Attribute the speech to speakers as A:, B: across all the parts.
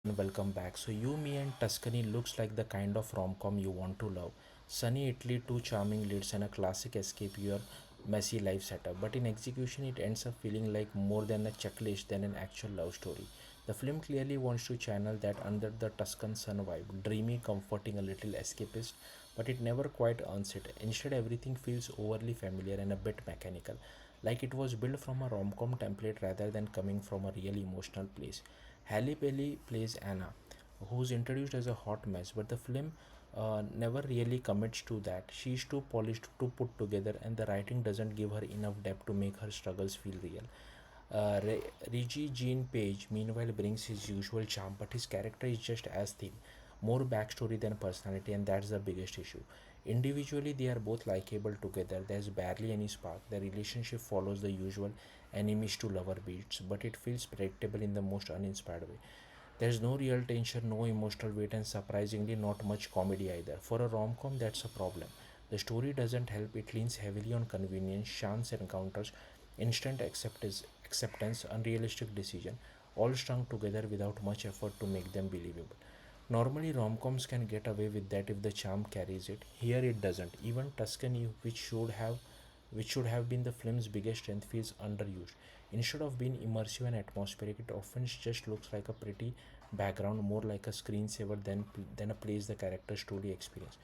A: and welcome back. So, You, Me, and Tuscany looks like the kind of rom-com you want to love. Sunny Italy, two charming leads, and a classic escape your messy life setup. But in execution, it ends up feeling like more than a checklist than an actual love story. The film clearly wants to channel that under the Tuscan sun vibe, dreamy, comforting, a little escapist, but it never quite earns it. Instead, everything feels overly familiar and a bit mechanical, like it was built from a rom-com template rather than coming from a real emotional place. Halle plays Anna, who's introduced as a hot mess, but the film never really commits to that. She's too polished, too put together, and the writing doesn't give her enough depth to make her struggles feel real. Reggie Jean Page, meanwhile, brings his usual charm, but his character is just as thin, more backstory than personality, and that's the biggest issue. Individually, they are both likable together. There's barely any spark. The relationship follows the usual enemies to lover beats, but it feels predictable in the most uninspired way. There's no real tension, no emotional weight, and surprisingly, not much comedy either. For a rom com, that's a problem. The story doesn't help, it leans heavily on convenience, chance encounters, instant acceptance, unrealistic decision, all strung together without much effort to make them believable. Normally, rom-coms can get away with that if the charm carries it. Here, it doesn't. Even Tuscany, which should have been the film's biggest strength, feels underused. Instead of being immersive and atmospheric, it often just looks like a pretty background, more like a screensaver than a place the characters truly experience.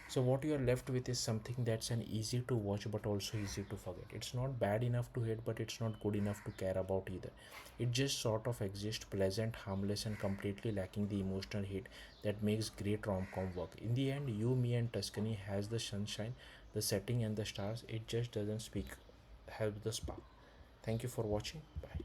A: So what you are left with is something that's an easy to watch but also easy to forget. It's not bad enough to hate, but it's not good enough to care about either. It just sort of exists, pleasant, harmless, and completely lacking the emotional hit that makes great rom-com work. In the end, You, Me, and Tuscany has the sunshine, the setting, and the stars. It just doesn't speak, help the spark. Thank you for watching. Bye.